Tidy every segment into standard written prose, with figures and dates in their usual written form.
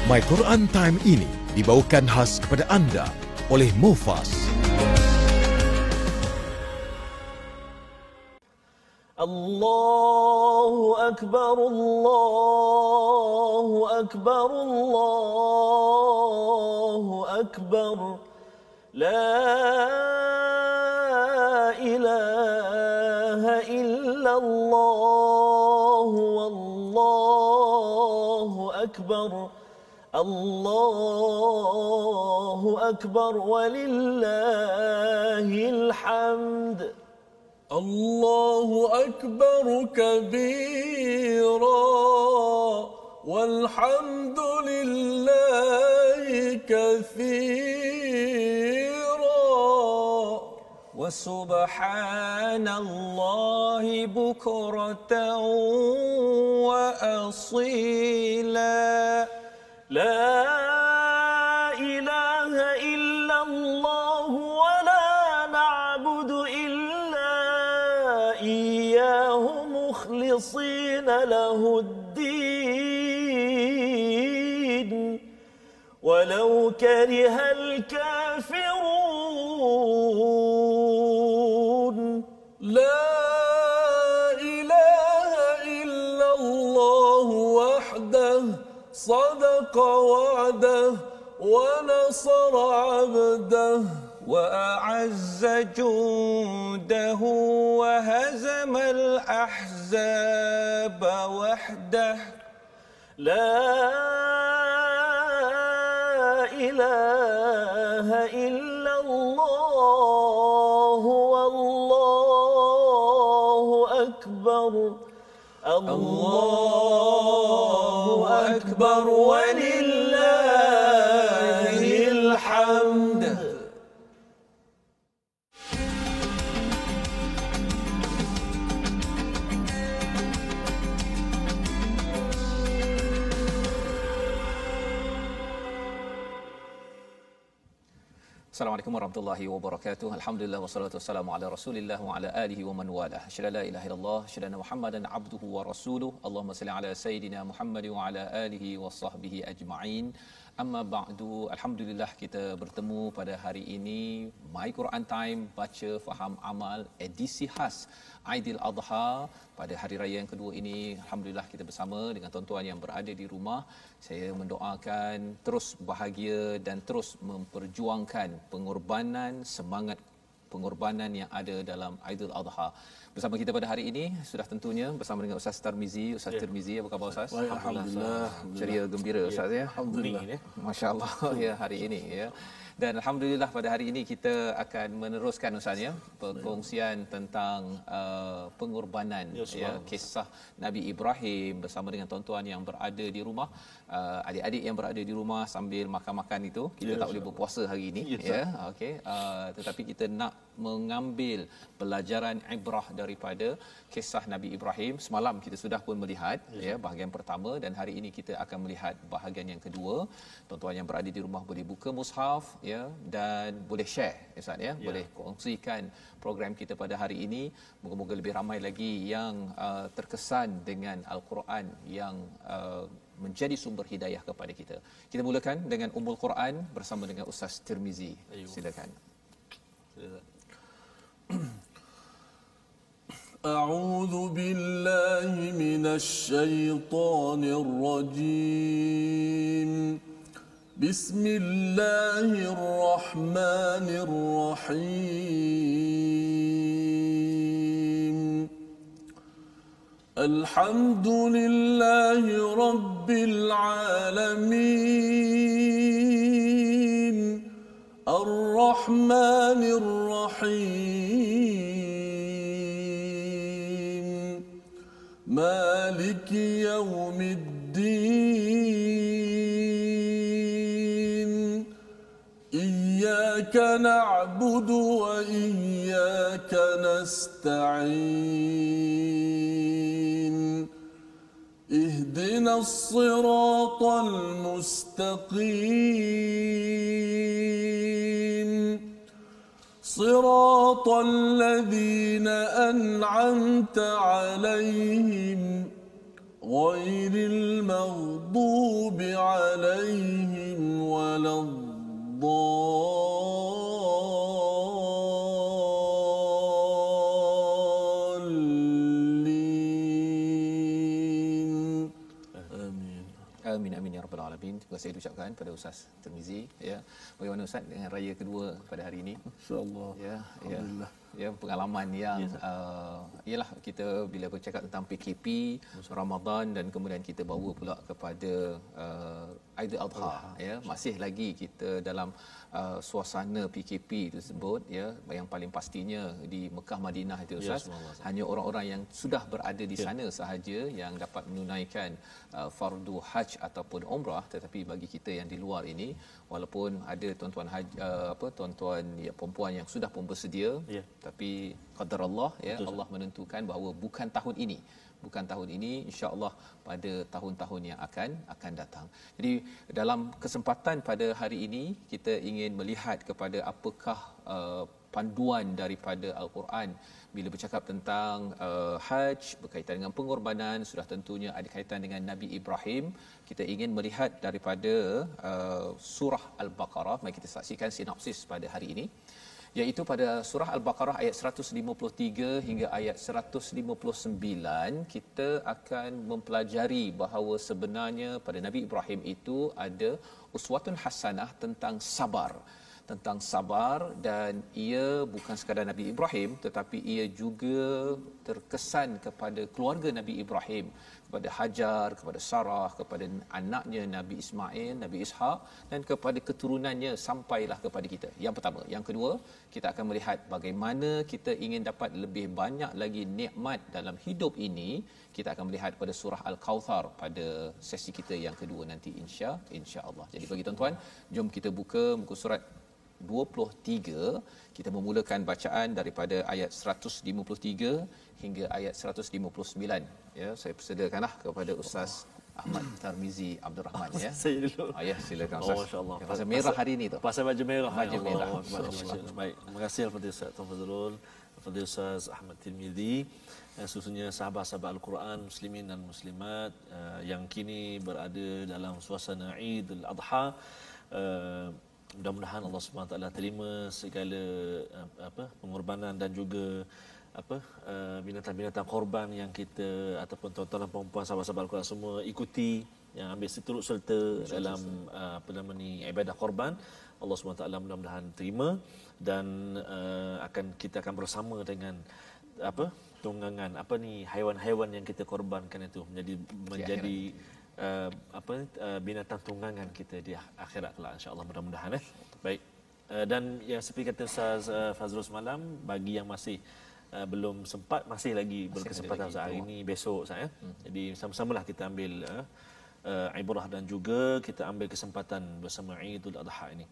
My Quran Time ini dibawakan khas kepada anda oleh Mufas. Allahu Akbar, Allahu Akbar, Allahu Akbar. La ilaha illallah, wallahu akbar. Allahu Akbar walillahil hamd. Allahu Akbar kabira walhamdulillahi kathira wa subhanallahi bukratan wa asila. La ilaha illallah wa la na'budu illa iyyahu mukhlisina lahuddin walau karihal kafirun. La ilaha illallah wahdahu صدق وعده ونصر عبده وأعز جنده وهزم الأحزاب وحده. لا إله إلا الله والله أكبر. الله أكبر ولله الحمد. Assalamualaikum warahmatullahi wabarakatuh. Alhamdulillah wassalatu wassalamu ala Rasulillah wa ala alihi wa man walah. Asyhadu an la ilaha illallah, asyhadu anna Muhammadan abduhu wa rasuluhu. Allahumma salli ala sayidina Muhammad wa ala alihi wa sahbihi ajma'in. Amma ba'du. Alhamdulillah kita bertemu pada hari ini My Quran Time, baca faham amal edisi khas Aidil Adha pada hari raya yang kedua ini. Alhamdulillah kita bersama dengan tuan-tuan yang berada di rumah. Saya mendoakan terus bahagia dan terus memperjuangkan pengorbanan, semangat pengorbanan yang ada dalam Aidil Adha. Bersama kita pada hari ini sudah tentunya bersama dengan Ustaz Tarmizi. Ustaz Tirmizi, apa khabar Ustaz? Alhamdulillah. Ceria gembira Ustaz ya. Alhamdulillah. Masya-Allah ya hari ini ya. Dan alhamdulillah pada hari ini kita akan meneruskan Ustaz ya perkongsian tentang pengorbanan ya kisah Nabi Ibrahim bersama dengan tuan-tuan yang berada di rumah, adik-adik yang berada di rumah sambil makan-makan itu. Kita tak boleh berpuasa hari ini ya. Okey, tetapi kita nak mengambil pelajaran ibrah daripada kisah Nabi Ibrahim. Semalam kita sudah pun melihat ya bahagian pertama dan hari ini kita akan melihat bahagian yang kedua. Tuan-tuan yang berada di rumah boleh buka mushaf ya dan boleh share Ustaz ya, boleh kongsikan program kita pada hari ini. Moga-moga lebih ramai lagi yang terkesan dengan Al-Quran yang menjadi sumber hidayah kepada kita. Kita mulakan dengan Ummul Quran bersama dengan Ustaz Tirmizi. Silakan. أعوذ بالله من الشيطان الرجيم. بسم الله الرحمن الرحيم. الحمد لله رب العالمين الرحمن الرحيم مالك يوم الدين إياك نعبد وإياك نستعين اهدنا الصراط المستقيم صراط الذين أنعمت عليهم غير المغضوب عليهم ولا الضالين آمين. Amin amin ya rabbal alamin. Terima kasih diucapkan pada Ustaz Tirmizi ya. Bagaimana Ustaz dengan raya kedua pada hari ini? Insya-Allah. Ya, Alhamdulillah. Ya, pengalaman yang ialah kita bila bercakap tentang PKP, Ramadan dan kemudian kita bawa pula kepada Aidil-Adha ya. Masih lagi kita dalam suasana PKP tersebut ya, yang paling pastinya di Mekah Madinah itu Ustaz, hanya orang-orang yang sudah berada di sana sahaja yang dapat menunaikan fardu haj ataupun umrah. Tetapi bagi kita yang di luar ini, walaupun ada tuan-tuan tuan-tuan ya, perempuan yang sudah pun bersedia, tapi qadar Allah ya, Allah menentukan bahawa bukan tahun ini, insya-Allah pada tahun-tahun yang akan datang. Jadi dalam kesempatan pada hari ini kita ingin melihat kepada apakah panduan daripada Al-Quran bila bercakap tentang haj, berkaitan dengan pengorbanan, sudah tentunya ada kaitan dengan Nabi Ibrahim. Kita ingin melihat daripada surah Al-Baqarah. Mari kita saksikan sinopsis pada hari ini, iaitu pada surah Al-Baqarah ayat 153 hingga ayat 159 kita akan mempelajari bahawa sebenarnya pada Nabi Ibrahim itu ada uswatun hasanah tentang sabar, dan ia bukan sekadar Nabi Ibrahim tetapi ia juga terkesan kepada keluarga Nabi Ibrahim, kepada Hajar, kepada Sarah, kepada anaknya Nabi Ismail, Nabi Ishaq, dan kepada keturunannya sampailah kepada kita. Yang pertama. Yang kedua, kita akan melihat bagaimana kita ingin dapat lebih banyak lagi nikmat dalam hidup ini. Kita akan melihat pada surah Al-Kauthar pada sesi kita yang kedua nanti insya-Allah. Jadi bagi tuan-tuan, jom kita buka muka surat 23. Kita memulakan bacaan daripada ayat 153 hingga ayat 159 ya. Saya persediakanlah kepada Ustaz Ahmad Tarmizi Abdul Rahman ya. Saya dulu. Ya, silakan Ustaz. Masya-Allah. Pasal merah hari ini tu. Pasal baju merah. Baju merah. Baik. Terima kasih kepada Ustaz Tuan Fazrul, kepada Ustaz Ahmad Tirmizi, khususnya sahabat-sahabat Al-Quran, muslimin dan muslimat yang kini berada dalam suasana Aidil Adha. Mudah-mudahan Allah Subhanahu Wa Taala terima segala pengorbanan dan juga binatang-binatang korban yang kita ataupun tuan-tuan dan puan-puan sahabat-sahabat Al-Quran semua ikuti, yang ambil turut serta dalam ibadah korban. Allah Subhanahu Wa Taala mudah-mudahan terima, dan kita akan bersama dengan tunggangan haiwan-haiwan yang kita korbankan itu menjadi binatang tunggangan kita di akhirat kelak, insya-Allah, mudah-mudahan baik. Dan yang seperti kata Ustaz Fazrul semalam, bagi yang masih belum sempat, masih lagi berkesempatan hari ini, besok saya. Jadi sama-samalah kita ambil ibrah dan juga kita ambil kesempatan bersama Aidul Adha ini.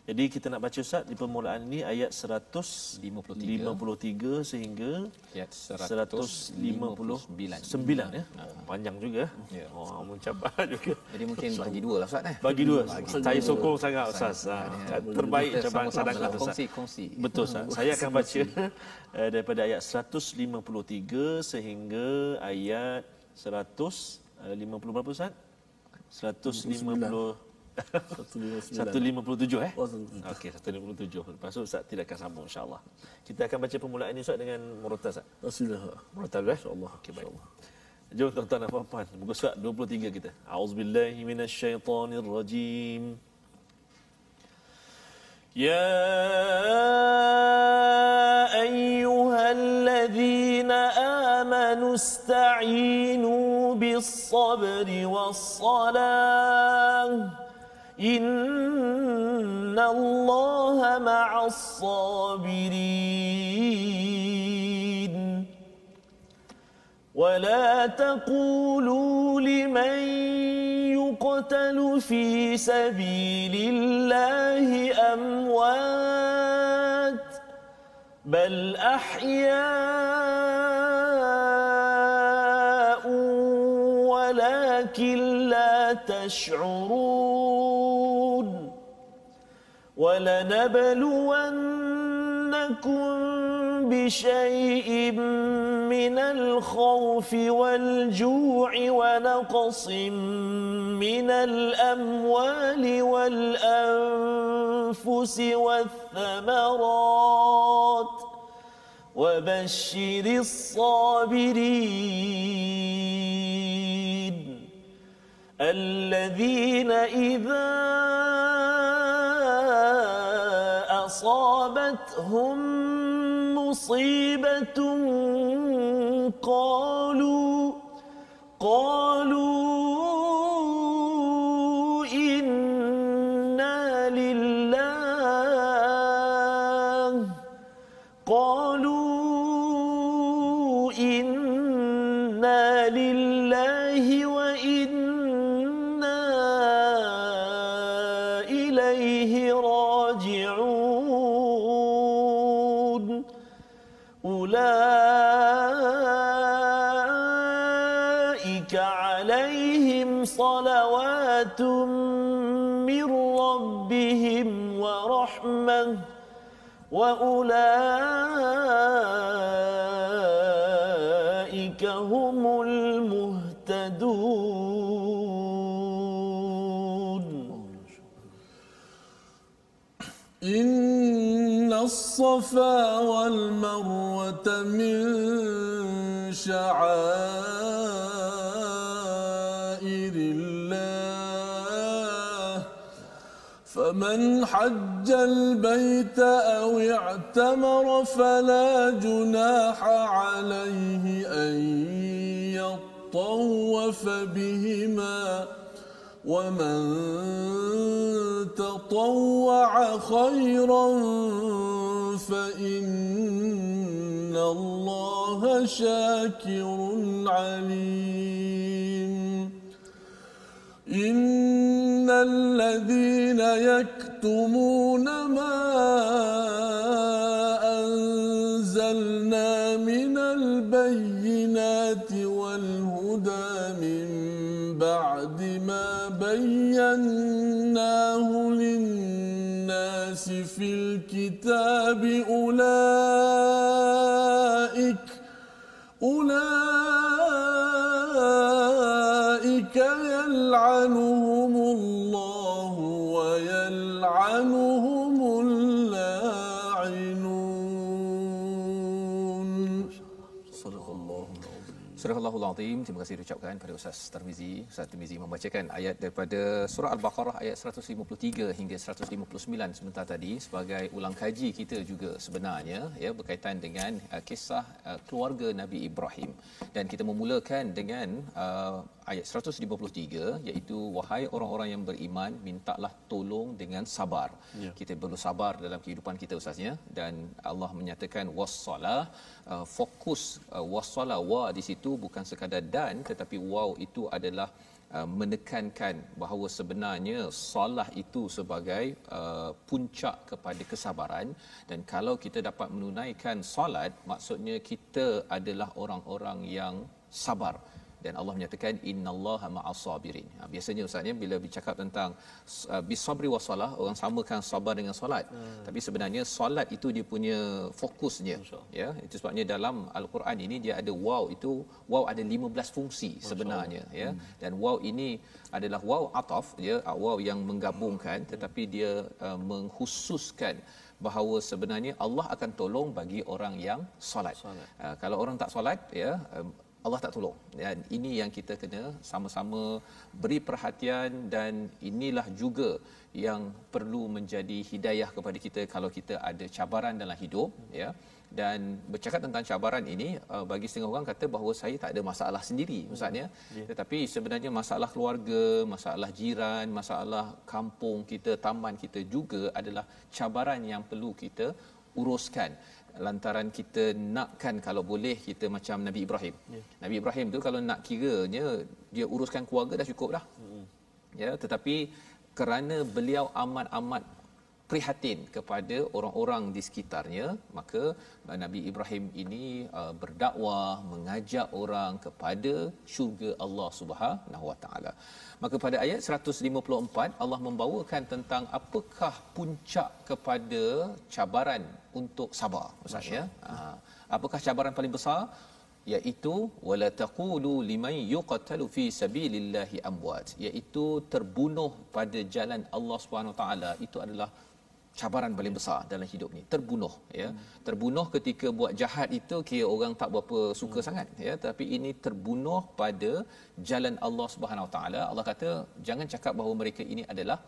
Jadi kita nak baca Ustaz di permulaan ini ayat 153 sehingga ayat 159 ya. Panjang juga. Ya. Mencapai juga. Jadi mungkin bagi dua lah Ustaz Bagi dua. Saya sokong sangat Ustaz. Terbaik cabaran cadangan Ustaz. Kongsi. Betul Ustaz. Saya akan baca daripada ayat 153 sehingga ayat 150 berapa Ustaz? 157 Okey, 157. Lepas tu Ustaz tidak akan sambung, insya-Allah. Kita akan baca permulaan ini Ustaz dengan murattal Ustaz. Silakan. Murattal insya-Allah. Okey, baik. Jom tuan-tuan dan puan-puan, muka surat 23 kita. A'udzubillahi minasyaitonirrajim. Ya ayyuhalladzina amanu ista'inu bis-sabri was-salah. Innallaha ma'as-sabirin. ولا تقولوا لمن يقتل في سبيل الله أموات بل أحياء ولكن لا تشعرون ولنبلونكم بشيء من الخوف والجوع ونقص من الأموال والأنفس والثمرات وبشر الصابرين الذين إذا أصابتهم مصيبة قالوا إنا لله وإنا إليه راجعون أولئك عليهم صلوات من ربهم ورحمة وأولئك هم المهتدون إن الصفا والمروة من شعائر الله فمن حج البيت أو اعتمر فلا جناح عليه أن يطوف بهما ومن تطوع خيرا فإن الله شاكر عليم إن الذين يكتمون ما أنزلنا من البينات والهدى من بعد ما بيناه للناس في الكتاب أولئك يلعنهم الله ويلعنهم اللاعنون. صدق الله العظيم. Surah Al-Azim. Terima kasih diucapkan kepada Ustaz Tarmizi. Ustaz Tarmizi membacakan ayat daripada surah Al-Baqarah ayat 153 hingga 159 sebentar tadi sebagai ulang kaji kita juga sebenarnya ya berkaitan dengan kisah keluarga Nabi Ibrahim. Dan kita memulakan dengan ayat 153 iaitu wahai orang-orang yang beriman mintalah tolong dengan sabar. Ya. Kita perlu sabar dalam kehidupan kita Ustaznya dan Allah menyatakan wassalah fokus wassalah wa di situ bukan sekadar dan tetapi waw itu adalah menekankan bahawa sebenarnya solah itu sebagai puncak kepada kesabaran dan kalau kita dapat menunaikan solat maksudnya kita adalah orang-orang yang sabar dan Allah menyatakan innallaha ma'as sabirin. Biasanya ustaznya bila bercakap tentang bisabri wasalah orang samakan sabar dengan solat. Tapi sebenarnya solat itu dia punya fokusnya ya. Itu sebabnya dalam al-Quran ini dia ada waw itu waw ada 15 fungsi sebenarnya ya. Dan waw ini adalah waw ataf ya waw yang menggabungkan tetapi dia mengkhususkan bahawa sebenarnya Allah akan tolong bagi orang yang solat. Kalau orang tak solat ya Allah tak tolong. Dan ini yang kita kena sama-sama beri perhatian dan inilah juga yang perlu menjadi hidayah kepada kita kalau kita ada cabaran dalam hidup ya. Dan bercakap tentang cabaran ini bagi setengah orang kata bahawa saya tak ada masalah sendiri ustaznya. Tetapi sebenarnya masalah keluarga, masalah jiran, masalah kampung kita, taman kita juga adalah cabaran yang perlu kita uruskan. Lantaran kita nakkan kalau boleh kita macam Nabi Ibrahim. Nabi Ibrahim tu kalau nak kiranya dia uruskan keluarga dah cukup dah. Ya, tetapi kerana beliau amat-amat prihatin kepada orang-orang di sekitarnya, maka Nabi Ibrahim ini berdakwah, mengajak orang kepada syurga Allah Subhanahu Wa Taala. Maka pada ayat 154 Allah membawakan tentang apakah puncak kepada cabaran untuk sabar, Ustaz ya. Apakah cabaran paling besar? Iaitu wala taqulu liman yuqtalu fi sabilillahi amwat, iaitu terbunuh pada jalan Allah Subhanahu Wa Taala. Itu adalah cabaran paling besar dalam hidup ni, terbunuh ya. Terbunuh ketika buat jahat itu kira orang tak berapa suka sangat ya, tapi ini terbunuh pada jalan Allah Subhanahu Wa Taala. Allah kata jangan cakap bahawa mereka ini adalah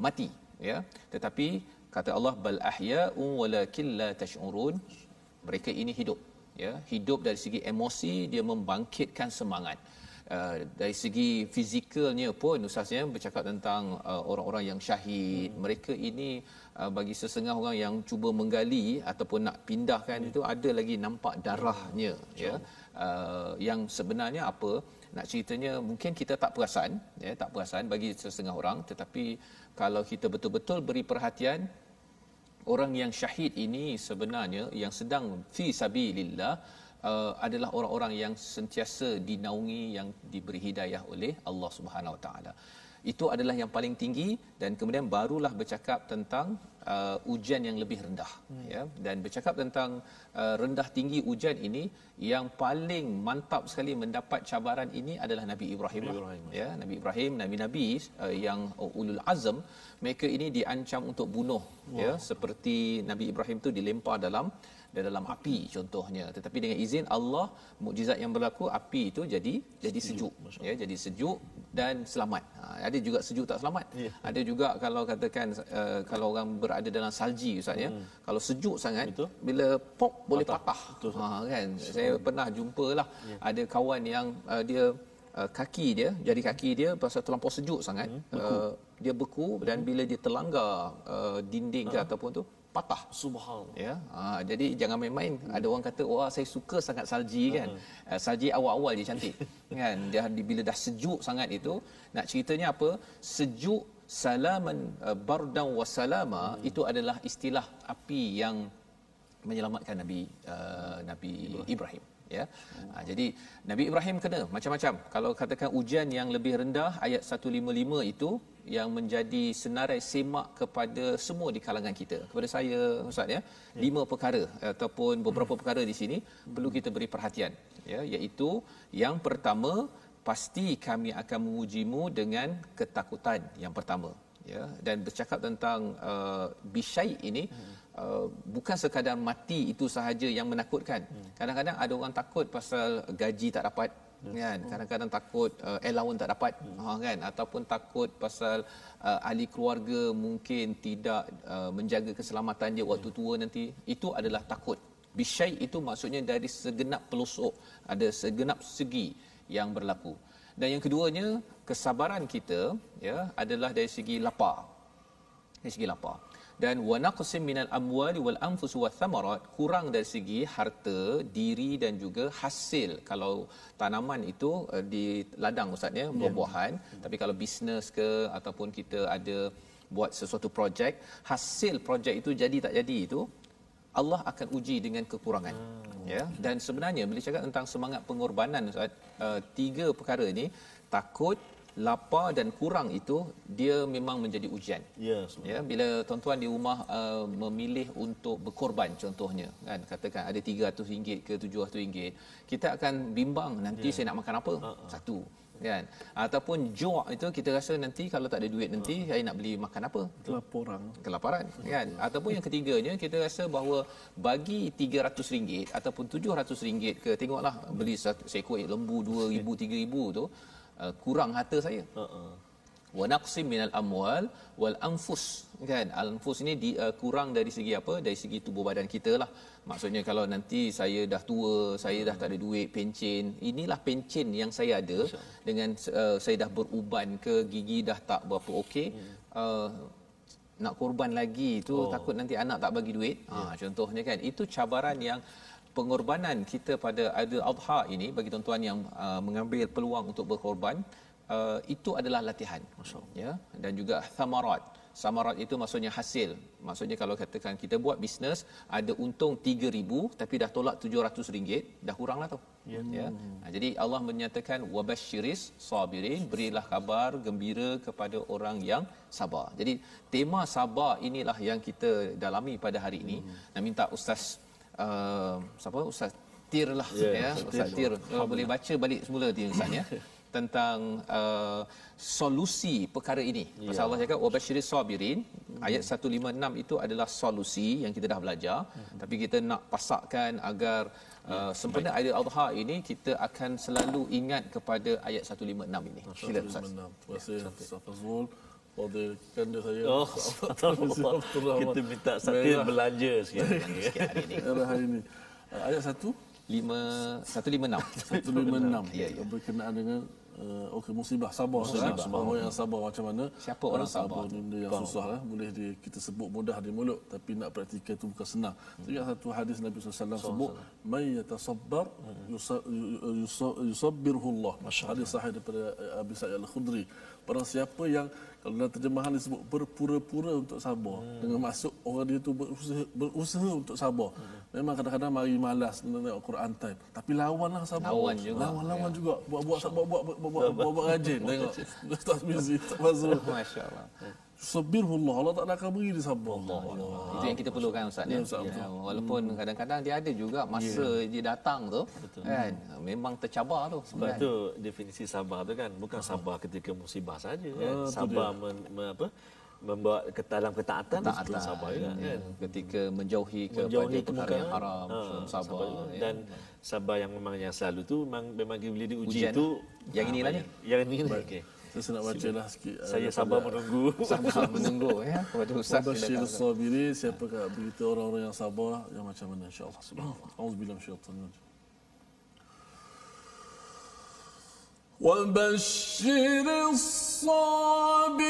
mati ya, tetapi kata Allah bal ahya'un walakin la tash'urun, mereka ini hidup ya, hidup dari segi emosi, dia membangkitkan semangat. Dari segi fizikalnya pun Ustaznya bercakap tentang orang-orang yang syahid. Mereka ini bagi sesengah orang yang cuba menggali ataupun nak pindahkan itu ada lagi nampak darahnya ya. Yang sebenarnya apa nak ceritanya mungkin kita tak perasan ya, tak perasan bagi sesengah orang, tetapi kalau kita betul-betul beri perhatian, orang yang syahid ini sebenarnya yang sedang fi sabilillah adalah orang-orang yang sentiasa dinaungi, yang diberi hidayah oleh Allah Subhanahu Wa Taala. Itu adalah yang paling tinggi, dan kemudian barulah bercakap tentang ujian yang lebih rendah ya, dan bercakap tentang rendah tinggi ujian ini, yang paling mantap sekali mendapat cabaran ini adalah Nabi Ibrahim ya. Nabi Ibrahim, nabi-nabi yang ulul azam, mereka ini diancam untuk bunuh ya, seperti Nabi Ibrahim tu dilempar dalam api contohnya, tetapi dengan izin Allah, mukjizat yang berlaku, api itu jadi sejuk ya, jadi sejuk dan selamat. Ada juga sejuk tak selamat. Ada juga kalau katakan kalau orang berada dalam salji Ustaz ya, kalau sejuk sangat bila pop boleh patah. Kan saya pernah jumpalah ada kawan yang dia jari kaki dia pasal terlampau sejuk sangat, dia beku, dan bila dia terlanggar dinding ke ataupun tu patah. Subhanallah ya. Jadi jangan main-main. Ada orang kata wah saya suka sangat salji kan. Salji awal-awal je cantik kan. Dia bila dah sejuk sangat itu, nak ceritanya apa? Sejuk salaman bardan wa salama itu adalah istilah api yang menyelamatkan Nabi Ibrahim ya. Jadi Nabi Ibrahim kena macam-macam. Kalau katakan ujian yang lebih rendah ayat 155 itu yang menjadi senarai semak kepada semua di kalangan kita, kepada saya Ustaz ya. 5 perkara ataupun beberapa perkara di sini perlu kita beri perhatian ya, iaitu yang pertama, pasti kami akan mengujimu dengan ketakutan yang pertama ya. Dan bercakap tentang bisyai ini bukan sekadar mati itu sahaja yang menakutkan. Kadang-kadang ada orang takut pasal gaji tak dapat kan, kadang-kadang takut allowance tak dapat kan, ataupun takut pasal ahli keluarga mungkin tidak menjaga keselamatan dia waktu tua nanti. Itu adalah takut. Bisyai itu maksudnya dari segenap pelosok, ada segenap segi yang berlaku. Dan yang keduanya, kesabaran kita ya adalah dari segi lapar. Dari segi lapar. Dan wa naqsim minal amwali wal anfus wath thamarat, kurang dari segi harta, diri dan juga hasil. Kalau tanaman itu di ladang Ustaz ya, buah-buahan, tapi kalau bisnes ke ataupun kita ada buat sesuatu projek, hasil projek itu jadi tak jadi itu Allah akan uji dengan kekurangan ya. Dan sebenarnya bila cakap tentang semangat pengorbanan Ustaz, 3 perkara ini, takut, lapar dan kurang, itu dia memang menjadi ujian. Ya, bila tuan-tuan di rumah memilih untuk berkorban contohnya kan, katakan ada RM300 ke RM700, kita akan bimbang nanti saya nak makan apa? Satu kan, ataupun ju' itu kita rasa nanti kalau tak ada duit nanti saya nak beli makan apa? Kelaparan kan. Ataupun yang ketiganya, kita rasa bahawa bagi RM300 ataupun RM700 ke, tengoklah beli seekor lembu 2,000 3,000 tu, kurang harta saya. Wa naqsim minal amwal wal anfus kan. Al-anfus ini kurang dari segi apa? Dari segi tubuh badan kita lah. Maksudnya kalau nanti saya dah tua, saya dah tak ada duit, pencen, inilah pencen yang saya ada dengan saya dah beruban ke, gigi dah tak berapa okey, nak korban lagi tu takut nanti anak tak bagi duit. Contohnya kan, itu cabaran yang pengorbanan kita pada Aidil Adha ini bagi tuan-tuan yang mengambil peluang untuk berkorban, itu adalah latihan ya. Dan juga thamarat, Samarat itu maksudnya hasil. Maksudnya kalau katakan kita buat bisnes ada untung 3,000 tapi dah tolak RM700, dah kuranglah tu. Ya. Jadi Allah menyatakan wabasyiris sabirin, berilah kabar gembira kepada orang yang sabar. Jadi tema sabar inilah yang kita dalami pada hari ini. Nak minta Ustaz siapa? Ustaz Tir lah ya. Ustaz Tir boleh baca balik semula dia Ustaz ya. Tentang solusi perkara ini. Pasal Allah cakap wabasyiris sabirin, ayat 156 itu adalah solusi yang kita dah belajar, tapi kita nak pasakkan agar sempena Aidil Adha ini kita akan selalu ingat kepada ayat 156 ini. Sila Ustaz. Terima kasih Ustaz Fazrul. Fadilkan dia saya. Kita minta Satir belanja sikit hari ini. Hari ini. Ayat 156. 156 berkenaan dengan musibah sabar. Orang yang sabar macam mana? Siapa orang sabar? Benda yang susah lah. Boleh kita sebut mudah di mulut, tapi nak praktikal itu bukan senang. Ingat satu hadis Nabi SAW sebut, "Man yatasabbar yusabbirhu Allah." Hadis sahih daripada Abi Sa'id Al-Khudri. Barang siapa yang kalau dalam terjemahan disebut berpura-pura untuk sabar, dengan maksud orang dia tu berusaha untuk sabar. Memang kadang-kadang mari malas tengok Quran time, tapi lawanlah sabar. Lawan juga. Buat rajin tengok. Ustaz Mizi, Ustaz Fazrul. Masya-Allah. Sabirullah, Allah Taala akan beri dia sabar. Itu yang kita perlukan Ustaz ya. Walaupun kadang-kadang dia ada juga masa dia datang tu kan memang tercabar tu. Sebab tu definisi sabar tu kan bukan sabar ketika musibah saja kan. Sabar membawa ke dalam ketaatan itu sabar juga kan. Ketika menjauhi kepada perkara yang haram, sabar ya. Dan sabar yang memang yang selalu tu memang bila diuji ujian tu yang inilah ni. Yang ini okey. Saya nak bacalah sikit. Saya sabar menunggu. Sabar menunggu ya. Kepada Ustaz Bashir Sabiri, siapakah berita orang-orang yang sabar yang macam mana insya-Allah. Subhanallah. Auzubillahi minasyaitanir rajim. وبشر الصابرين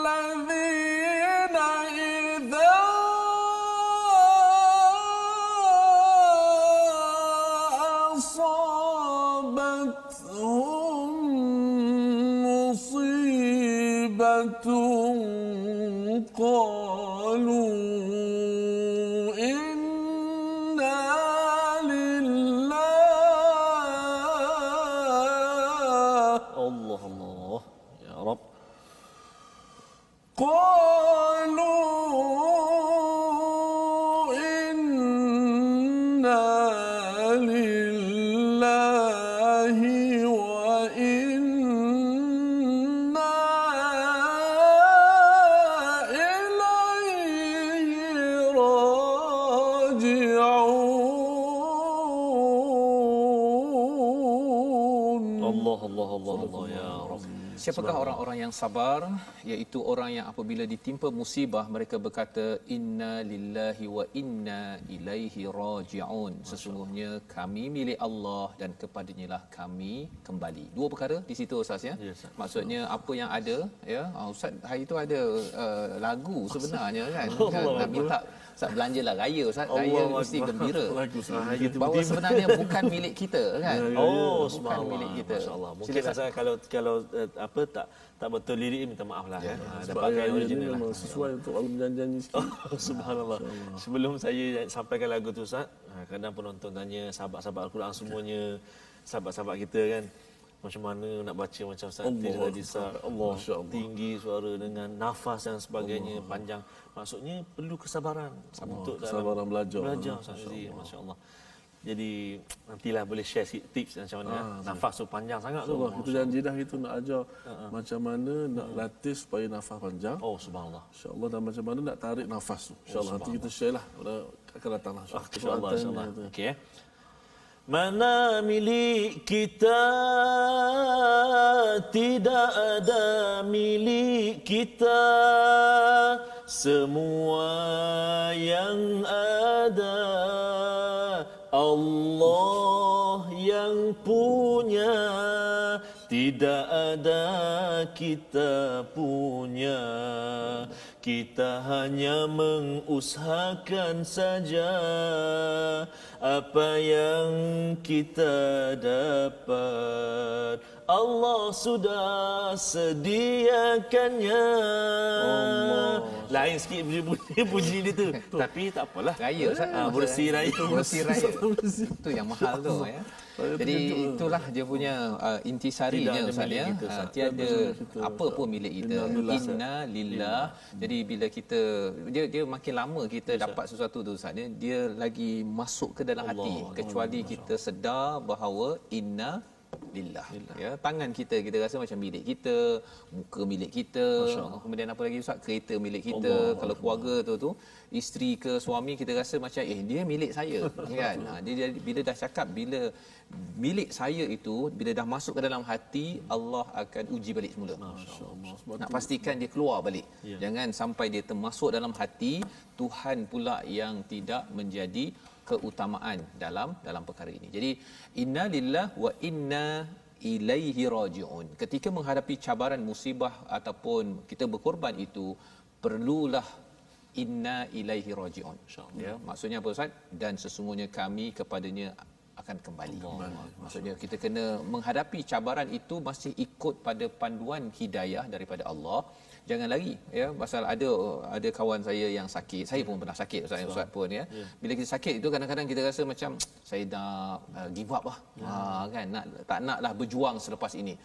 الذين إذا أصابتهم مصيبة قالوا Siapakah orang-orang yang sabar? Iaitu orang yang apabila ditimpa musibah mereka berkata inna lillahi wa inna ilaihi raji'un. Sesungguhnya kami milik Allah dan kepadanya lah kami kembali. Dua perkara di situ Ustaz ya. Maksudnya apa yang ada ya. Ustaz hari itu ada lagu sebenarnya kan. Nak minta Ustaz belanjalah raya Ustaz. Raya mesti gembira. Bahawa sebenarnya bukan milik kita kan. Bukan milik kita. Masya-Allah. Mungkin saya kalau tak betul lirik minta maaf lah ya. Dapatkan original lah. Sesuai untuk nyanyi sikit. Subhanallah. Sebelum saya sampaikan lagu tu Ustaz, kadang penonton tanya sahabat-sahabat Al-Quran semuanya, sahabat-sahabat kita kan, macam mana nak baca macam Ustaz tadi Allah tinggi suara dengan nafas dan sebagainya panjang. Maksudnya perlu kesabaran untuk kesabaran belajar Ustaz. Masya-Allah. Jadi nantilah boleh share sikit tips macam mana nafas tu panjang sangat tu. Kita janji dah kita nak ajar macam mana nak latih supaya nafas panjang. Subhanallah. Insya-Allah, dan macam mana nak tarik nafas tu. Insya-Allah nanti kita share lah akan datanglah insya-Allah. Okey Mana milik kita, tidak ada milik kita, semua yang ada Allah yang punya, tidak ada kita punya. Kita hanya mengusahakan saja apa yang kita dapat. Allah sudah sediakannya. Lain sikit puji dia tu. Tapi tak apalah. Raya Ustaz. Bersih raya. Bersih raya. Itu yang mahal tu ya. Jadi itulah dia punya intisarinya Ustaz ya. Tiada apa pun milik kita. Inna lillah. Jadi bila kita dia makin lama kita dapat sesuatu tu Ustaz ya, dia lagi masuk ke dalam hati kecuali kita sedar bahawa inna lillah. Ya, tangan kita rasa macam milik kita, muka milik kita, kemudian apa lagi Ustaz, kereta milik kita. Kalau keluarga tu isteri ke suami kita rasa macam dia milik saya kan. Dia bila dah cakap bila milik saya itu bila dah masuk ke dalam hati, Allah akan uji balik semula. Masya-Allah. Nak pastikan dia keluar balik. Jangan sampai dia termasuk dalam hati, Tuhan pula yang tidak menjadi keutamaan dalam perkara ini. Jadi inna lillah wa inna ilaihi raji'un. Ketika menghadapi cabaran musibah ataupun kita berkorban itu, perlulah inna ilaihi raji'un. Ya, maksudnya apa Ustaz? Dan sesungguhnya kami kepadanya akan kembali. Maksudnya kita kena menghadapi cabaran itu masih ikut pada panduan hidayah daripada Allah. Jangan lagi ya, pasal ada kawan saya yang sakit. Saya pun pernah sakit Ustaz pun ya. Bila kita sakit itu kadang-kadang kita rasa macam saya nak give up lah. Kan tak naklah berjuang selepas ini.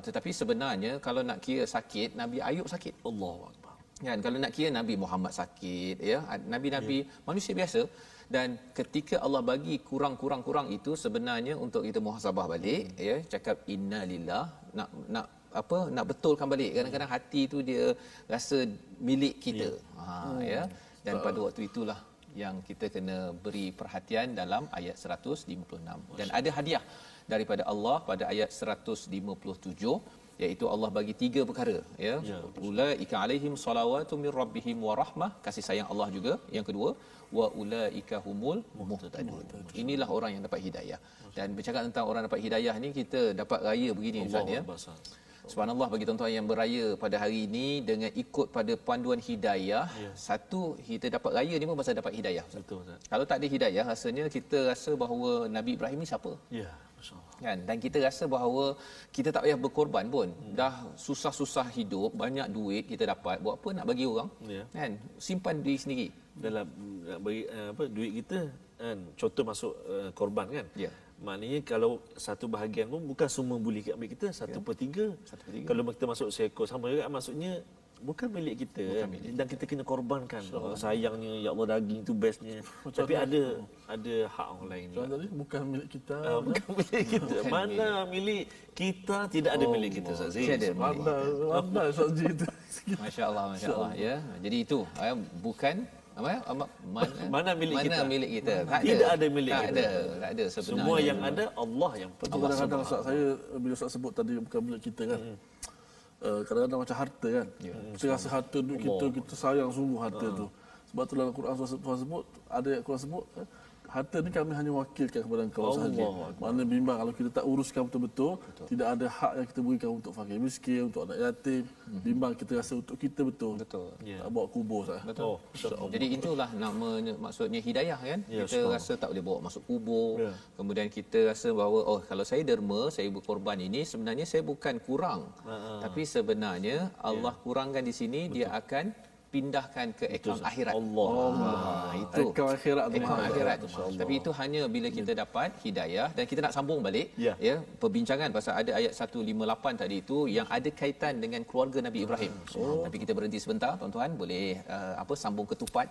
Tetapi sebenarnya kalau nak kira sakit, Nabi Ayub sakit. Allahuakbar. Kan kalau nak kira Nabi Muhammad sakit ya, nabi-nabi manusia biasa. Dan ketika Allah bagi kurang itu sebenarnya untuk kita muhasabah balik ya, cakap inna lillah, nak betulkan balik. Kadang-kadang hati tu dia rasa milik kita. Ya. Dan pada waktu itulah yang kita kena beri perhatian dalam ayat 156. Dan ada hadiah daripada Allah pada ayat 157, iaitu Allah bagi 3 perkara ya. Ulaika alaihim salawatu mir rabbihim wa rahmah, kasih sayang Allah juga. Yang kedua, wa ulaika humul muhtadun. Inilah orang yang dapat hidayah. Dan bercakap tentang orang dapat hidayah ni, kita dapat raya begini Ustaz ya. Subhanallah, bagi tuan-tuan yang beraya pada hari ini dengan ikut pada panduan hidayah, satu kita dapat raya ni pun pasal dapat hidayah. Betul Ustaz. Kalau tak ada hidayah, rasanya kita rasa bahawa Nabi Ibrahim ni siapa? Ya, masya-Allah. Kan, dan kita rasa bahawa kita tak payah berkorban pun. Dah susah-susah hidup, banyak duit kita dapat, buat apa nak bagi orang? Kan, simpan diri sendiri. Dalam bagi duit kita kan, contoh masuk korban kan. Maknanya kalau satu bahagian pun bukan semua boleh ambil kita, 1/3. Kalau kita masuk seekor sama juga, maksudnya bukan milik kita, dan kita kena korbankan. Sayangnya ya Allah, daging tu bestnya. Tapi ada hak orang lain. Tadi bukan milik kita. Bukan milik kita. Mana milik kita, tidak ada milik kita Ustaz. Mana Ustaz itu. Masya-Allah ya. Jadi itu bukan mana milik kita. Tidak ada milik kita. Tak ada sebenarnya. Semua yang ada Allah yang Allah. Kadang-kadang saya bila Ustaz sebut tadi bukan milik kita kan. Kadang-kadang macam harta kan. Kita rasa harta duit kita sayang sungguh harta tu. Sebab tu dalam Quran Tuhan sebut, ada ayat Quran sebut, harta ni kami hanya wakilkan kepada engkau sahaja. Mana bimbang kalau kita tak uruskan betul-betul, tidak ada hak yang kita berikan untuk fakir miskin, untuk anak yatim. Bimbang kita rasa untuk kita betul. Tak bawa kubur sah. Betul. Jadi itulah maksudnya hidayah kan. Kita rasa tak boleh bawa masuk kubur. Kemudian kita rasa bahawa kalau saya derma, saya berkorban ini, sebenarnya saya bukan kurang. Tapi sebenarnya Allah kurangkan di sini, dia akan pindahkan ke akaun akhirat. Itu akaun akhirat tu. Tapi itu hanya bila kita dapat hidayah. Dan kita nak sambung balik ya perbincangan pasal ada ayat 158 tadi itu yang ada kaitan dengan keluarga Nabi Ibrahim. Tapi kita berhenti sebentar tuan-tuan, boleh sambung ketupat,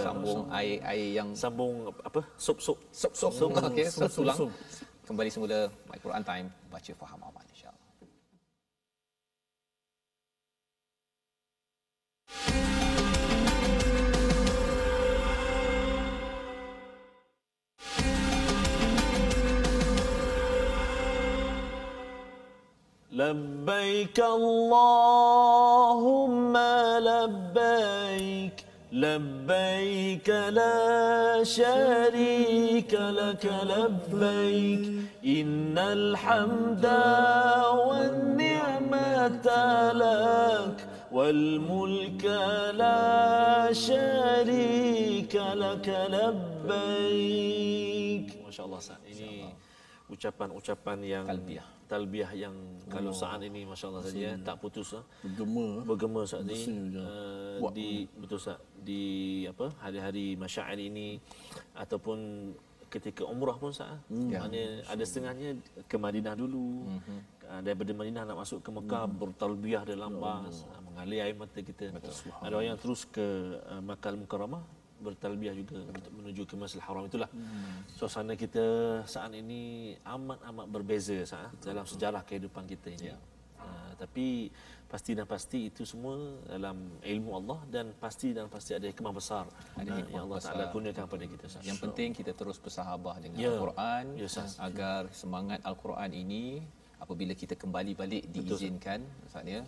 sambung air yang sambung sup. Okey, sup. Kembali semula My Quran Time, baca faham amal insya-Allah. لبيك اللهم لبيك لبيك لا شريك لك لبيك إن الحمد والنعمة لك والملك لا شريك لك لبيك. Masya-Allah Ustaz. Ini ucapan-ucapan yang talbiyah yang kalau saat ini masya-Allah saja tak putus bergema saat ini di betul Ustaz di apa hari-hari masyair ini ataupun ketika umrah pun Ustaz. Ada setengahnya ke Madinah dulu. Daripada Madinah nak masuk ke Mekah bertalbiyah dalam bas, mengalir air mata kita. Ada orang yang terus ke Makkah Al-Mukarramah bertalbiyah juga untuk menuju ke Masjidil Haram. Itulah suasana kita saat ini amat berbeza dalam sejarah kehidupan kita ini. Tapi pasti itu semua dalam ilmu Allah dan pasti ada hikmah besar yang Allah Taala kurniakan kepada kita. Yang penting kita terus bersahabah dengan Al-Quran agar semangat Al-Quran ini apabila kita kembali balik diizinkan maksudnya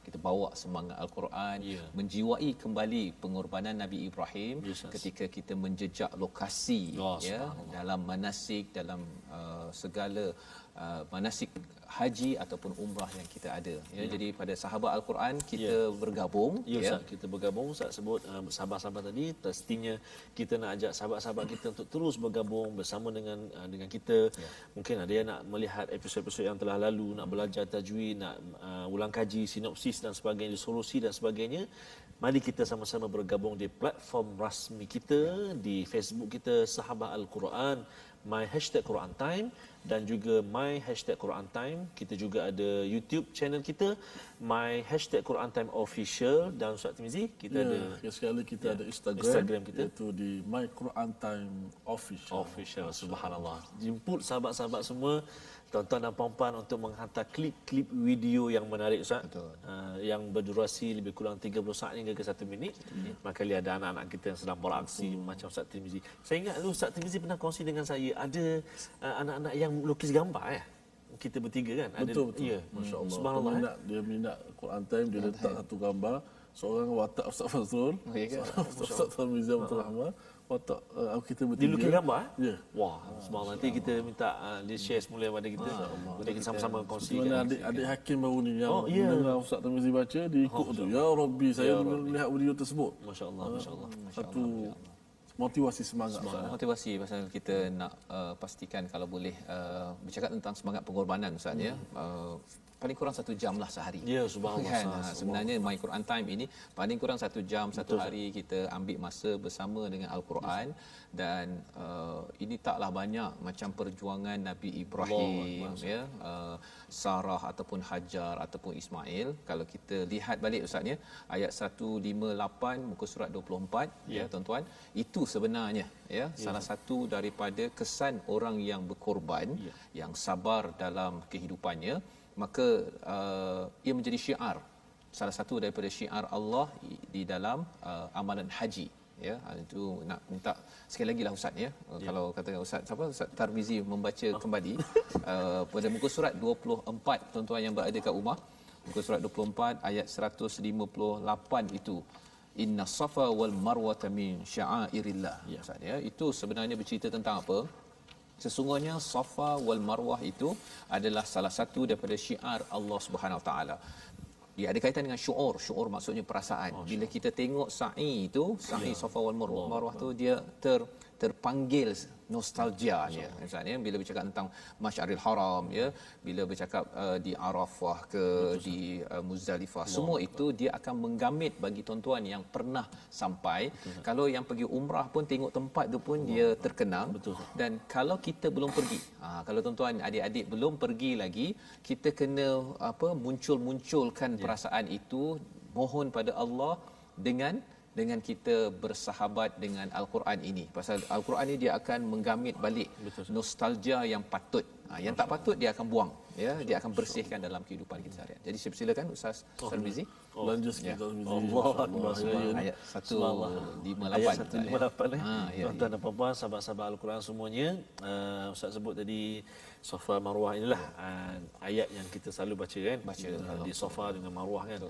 kita bawa semangat Al-Quran menjiwai kembali pengorbanan Nabi Ibrahim ketika kita menjejak lokasi dalam manasik dalam segala manasik haji ataupun umrah yang kita ada jadi pada sahabat Al-Quran kita bergabung kita bergabung Ustaz sebut sahabat-sahabat tadi pastinya kita nak ajak sahabat-sahabat kita untuk terus bergabung bersama dengan kita mungkin ada yang nak melihat episod-episod yang telah lalu nak belajar tajwid nak ulang kaji sinopsis dan sebagainya solusi dan sebagainya mari kita sama-sama bergabung di platform rasmi kita di Facebook kita Sahabat Al-Quran My Hashtag Quran Time dan juga My Hashtag Quran Time. Kita juga ada YouTube channel kita My Hashtag Quran Time Official dan Ustaz Tirmizi kita ada sekali kita ada Instagram kita iaitu di My Quran Time Official. Subhanallah. Jemput sahabat-sahabat semua tuan-tuan dan puan-puan untuk menghantar klip-klip video yang menarik Ustaz. Yang berdurasi lebih kurang 30 saat hingga ke 1 minit. Maka lihat ada anak-anak kita yang sedang beraksi macam Ustaz Tirmizi. Saya ingat dulu Ustaz Tirmizi pernah kongsi dengan saya ada anak-anak yang lukis gambar kita bertiga kan betul. Masya-Allah. Subhanallah. Dia minat Quran Time dia letak satu gambar seorang watak Ustaz Fazrul, Ustaz Tirmizi Abdul Rahman watak kita bertiga. Dia lukis gambar? Wah, subhanallah. Nanti kita minta dia share semula pada kita. Kita sama-sama kongsikan. Adik Hakim baru ni yang mendengar Ustaz Tirmizi baca dia ikut tu. Ya Rabbi, saya melihat video tersebut. Masya-Allah. Satu motivasi semangat. Motivasi pasal kita nak pastikan kalau boleh bercakap tentang semangat pengorbanan Ustaz paling kurang 1 jam lah sehari. Ya, subhanallah. Kan? Sebenarnya My Quran Time ini paling kurang 1 jam satu hari kita ambil masa bersama dengan Al-Quran dan ini taklah banyak macam perjuangan Nabi Ibrahim Sarah ataupun Hajar ataupun Ismail. Kalau kita lihat balik Ustaz ayat 158 muka surat 24 tuan-tuan, itu sebenarnya salah satu daripada kesan orang yang berkorban yang sabar dalam kehidupannya. Maka ia menjadi syiar, salah satu daripada syiar Allah di dalam amalan haji. Itu nak minta sekali lagi lah Ustaz kalau kata Ustaz Tirmizi membaca kembali pada muka surat 24 tuan-tuan yang berada kat rumah, muka surat 24 ayat 158 itu Inna Safa wal Marwata min sya'airillah. Ustaz itu sebenarnya bercerita tentang apa? Sesungguhnya Safa wal Marwah itu adalah salah satu daripada syiar Allah Subhanahu Wa Taala. Dia ada kaitan dengan syuur. Syuur maksudnya perasaan. Bila kita tengok sa'i itu, sa'i Safa wal Marwah. Marwah tu dia terpanggil nostalgianya. Misalnya bila bercakap tentang Masy'aril Haram bila bercakap di Arafah ke di Muzdalifah, semua itu dia akan menggamit bagi tuan-tuan yang pernah sampai. Kalau yang pergi umrah pun tengok tempat tu pun dia terkenang. Dan kalau kita belum pergi, kalau tuan-tuan adik-adik belum pergi lagi, kita kena munculkan perasaan itu, mohon pada Allah dengan kita bersahabat dengan Al-Quran ini. Pasal Al-Quran ini dia akan menggamit balik nostalgia yang patut. Yang tak patut dia akan buang. Dia akan bersihkan dalam kehidupan kita seharian. Jadi saya persilakan Ustaz Tirmizi. Belanja sikit Tirmizi. Ayat 158. Ayat 158 tuan-tuan dan puan-puan, sahabat-sahabat Al-Quran semuanya. Ustaz sebut tadi Safa Marwah inilah ayat yang kita selalu baca di Safa dengan Marwah kan.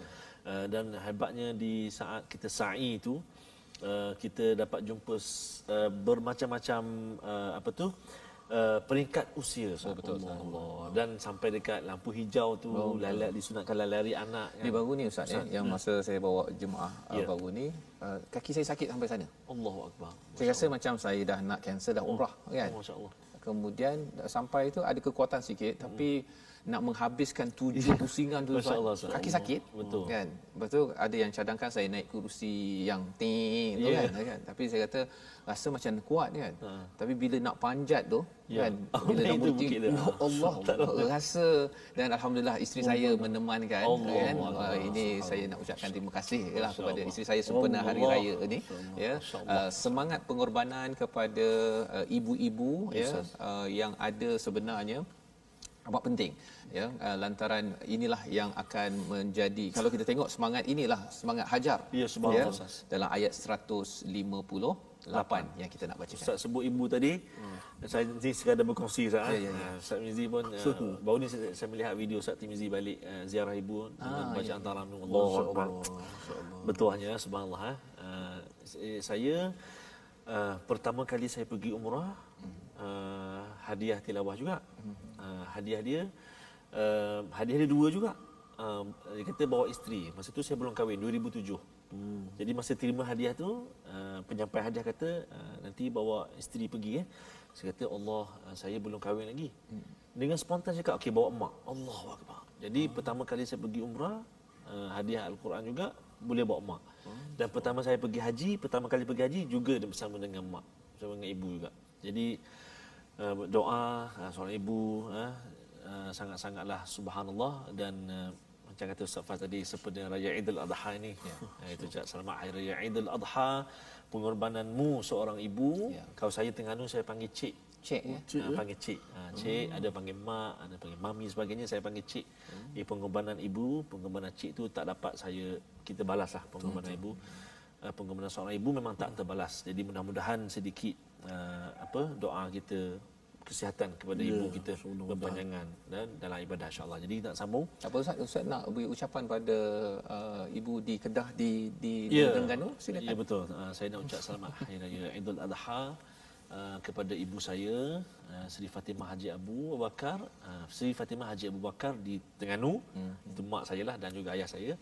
Dan hebatnya di saat kita sa'i itu kita dapat jumpa bermacam-macam peringkat usia dan sampai dekat lampu hijau tu lalat disunatkan lari anak kan. Ni baru ni Ustaz yang masa saya bawa jemaah baru ni kaki saya sakit sampai sana. Allahu akbar. Saya rasa macam saya dah nak cancel dah umrah kan. Masya-Allah. kemudian sampai itu ada kekuatan sikit, tapi nak menghabiskan 7 pusingan tu kaki sakit, betul kan. Betul, ada yang cadangkan saya naik kerusi yang ting tu kan, tapi saya kata rasa macam kuat kan, tapi bila nak panjat tu kan, bila nak bukit tu, ya Allah, rasa. Dan alhamdulillah isteri saya menemankan kan. Ini saya nak ucapkan terima kasih lah kepada isteri saya sempena hari raya ni ya. Semangat pengorbanan kepada ibu-ibu ya, yang ada sebenarnya amat penting ya, lantaran inilah yang akan menjadi, kalau kita tengok semangat inilah semangat Hajar ya, dalam ayat 158 yang kita nak bacakan. Ustaz sebut ibu tadi, saya ni sekadar berkongsi Ustaz. Ustaz Mizi pun baru ni saya melihat video Ustaz Timizi balik ziarah ibu dengan bacaan tarawih. Allahu Akbar. Betuahnya subhanallah. Saya pertama kali saya pergi umrah, hadiah tilawah juga. Hadiah dia 2 juga. Dia kata bawa isteri. Masa tu saya belum kahwin, 2007. Jadi masa terima hadiah tu, penyampai hadiah kata nanti bawa isteri pergi ya. Saya kata Allah, saya belum kahwin lagi. Dengan spontan saya kata okey, bawa mak. Allahu Akbar. Jadi pertama kali saya pergi umrah, hadiah Al-Quran juga, boleh bawa mak. Dan pertama saya pergi haji, juga bersama dengan mak, bersama dengan ibu juga. Jadi doa seorang ibu sangat-sangatlah subhanallah. Dan macam kata Ustaz Faz tadi, seperti Raya Aidil Adha ini itu selamat Hari Raya Aidil Adha, pengorbananmu seorang ibu. Kalau saya Terengganu saya panggil cik, panggil cik. Cik, ada panggil mak, ada panggil mami sebagainya, saya panggil cik. Pengorbanan ibu, pengorbanan cik tu tak dapat kita balaslah pengorbanan ibu. Pengorbanan seorang ibu memang tak terbalas. Jadi mudah-mudahan sedikit doa kita kesihatan kepada ibu kita, berpanjangan dan dalam ibadah insya-Allah. Jadi nak sambung. Apa Ustaz nak beri ucapan pada ibu di Kedah di Terengganu, silakan. Ya betul. Saya nak ucap selamat Hari Raya Aidil Adha kepada ibu saya, Seri Fatimah Haji Abu Bakar, Seri Fatimah Haji Abu Bakar di Terengganu. Itu mak saya lah, dan juga ayah saya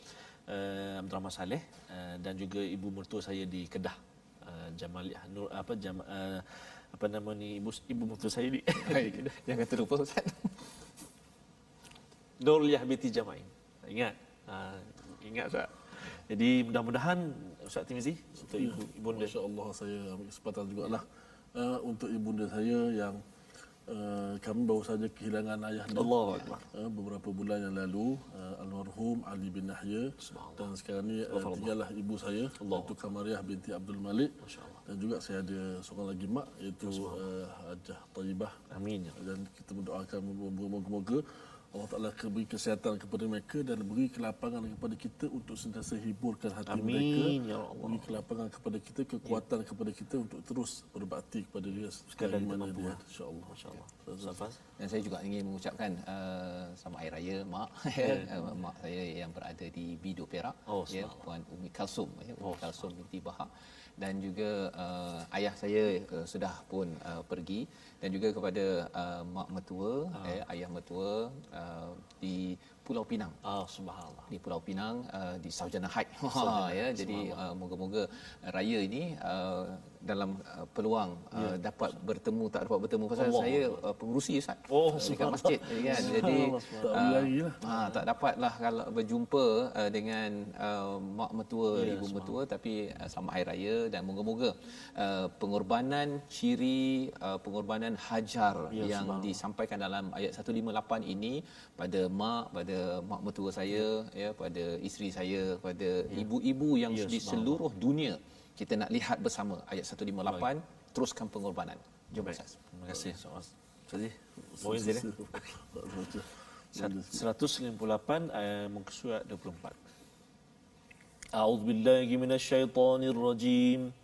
Abdul Rahman Saleh, dan juga ibu mertua saya di Kedah, Jamaliah Nur apa nama ni ibu mertua saya di jangan terlupa Ustaz, Nurliah binti Jamain. Ingat Ustaz. Jadi mudah-mudahan Ustaz Timizi untuk ibunda, insya-Allah saya ambil kesempatan jugalah untuk ibunda saya yang kami baru saja kehilangan ayahnya. Allahu Akbar. Beberapa bulan yang lalu, almarhum Ali bin Nahya, dan sekarang ni tinggallah ibu saya, iaitu Kamariah binti Abdul Malik. Dan juga saya ada seorang lagi mak, iaitu Hajah Taibah. Amin. Dan kita mendoakan moga-moga Allah Ta'ala beri kesihatan kepada mereka dan beri kelapangan kepada kita untuk sentiasa hiburkan hati mereka. Ya Allah. Beri kelapangan kepada kita, kekuatan kepada kita untuk terus berbakti kepada dia sekadar mana dia, insya-Allah. Masya-Allah. Safas. Dan saya juga ingin mengucapkan selamat Hari Raya mak. Mak saya yang berada di Bido Perak, Puan Umi Kalsum, Umi Kalsum binti Bahak. Dan juga ayah saya sudah pun pergi, dan juga kepada mak mertua, ayah mertua di Pulau Pinang. Subhanallah. Di Pulau Pinang, di Sarjana Haid. Jadi moga-moga raya ini dalam peluang dapat bertemu, tak dapat bertemu pasal Allah. Saya pengurusi Ustaz dekat masjid kan. Jadi tak dapatlah kalau berjumpa dengan mak mertua, ibu mertua, tapi selamat Hari Raya. Dan moga-moga pengorbanan ciri pengorbanan Hajar yang disampaikan dalam ayat 158 ini pada mak mertua saya, pada isteri saya, pada ibu-ibu yang di seluruh dunia. Kita nak lihat bersama ayat 158. Teruskan pengorbanan. Jom Ustaz. Terima kasih. Jadi, poin dia 158 muka surat 24. A'udzubillahi minasyaitonirrajim.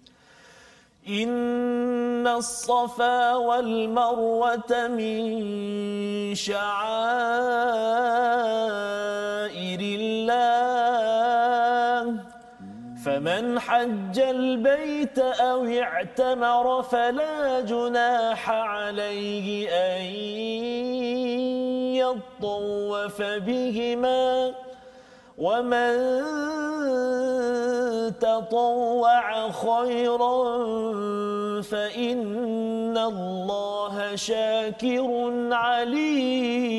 Inna as-safa wal marwata min sya'airillah. فمن حج البيت أو اعتمر فلا جناح عليه أن يطوف بهما ومن تطوع خيرا فإن الله شاكر عليم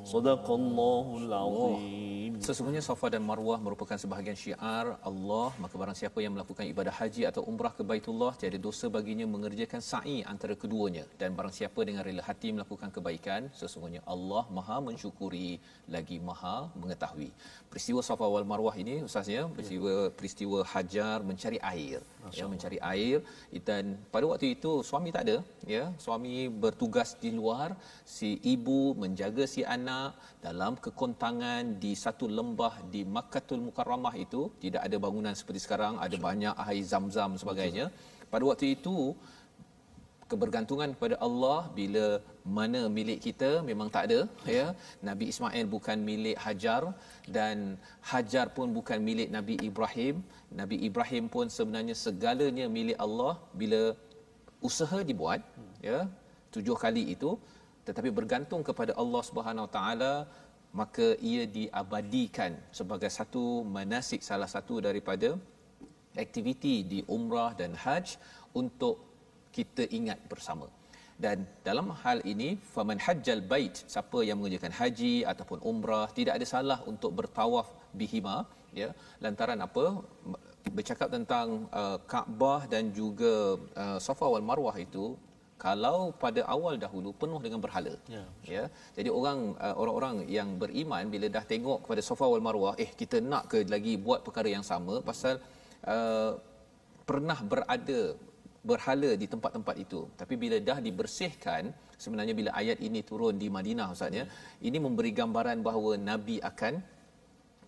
صدق الله العظيم. Sesungguhnya Safa dan Marwah merupakan sebahagian syiar Allah, maka barang siapa yang melakukan ibadah haji atau umrah ke Baitullah, tiada dosa baginya mengerjakan sa'i antara keduanya. Dan barang siapa dengan rela hati melakukan kebaikan, sesungguhnya Allah Maha mensyukuri lagi Maha mengetahui. Peristiwa Safa wal Marwah ini ustaznya peristiwa Hajar mencari air, ya, mencari air, dan pada waktu itu suami tak ada, ya, suami bertugas di luar, si ibu menjaga si anak dalam kekontangan di satu lembah di Makkahul Mukarramah. Itu tidak ada bangunan seperti sekarang, ada banyak air zam-zam sebagainya. Pada waktu itu kebergantungan kepada Allah, bila mana milik kita memang tak ada, ya. Nabi Ismail bukan milik Hajar, dan Hajar pun bukan milik Nabi Ibrahim. Nabi Ibrahim pun sebenarnya segalanya milik Allah. Bila usaha dibuat, ya, 7 kali itu, tetapi bergantung kepada Allah Subhanahu Wa Taala, maka ia diabadikan sebagai satu manasik, salah satu daripada aktiviti di umrah dan haj untuk kita ingat bersama. Dan dalam hal ini, faman hajjal bait, siapa yang mengerjakan haji ataupun umrah, tidak ada salah untuk bertawaf bihima, ya. Lantaran apa? Bercakap tentang Kaabah dan juga Safa wal Marwah itu, kalau pada awal dahulu penuh dengan berhala, ya. Jadi orang-orang yang beriman bila dah tengok kepada Safa wal Marwah, kita nak ke lagi buat perkara yang sama, pasal pernah berada berhala di tempat-tempat itu. Tapi bila dah dibersihkan, sebenarnya bila ayat ini turun di Madinah ustaznya, ini memberi gambaran bahawa Nabi akan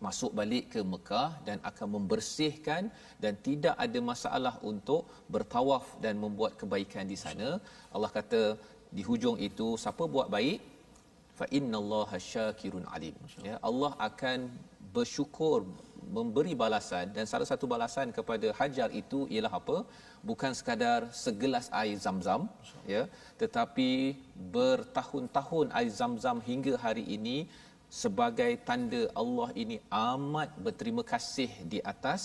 masuk balik ke Mekah dan akan membersihkan, dan tidak ada masalah untuk bertawaf dan membuat kebaikan di sana. Allah kata di hujung itu, siapa buat baik, fa innallaha syakirun alim, ya, Allah akan bersyukur, memberi balasan. Dan salah satu balasan kepada Hajar itu ialah apa? Bukan sekadar segelas air zam-zam, ya, tetapi bertahun-tahun air zam-zam hingga hari ini, sebagai tanda Allah ini amat berterima kasih di atas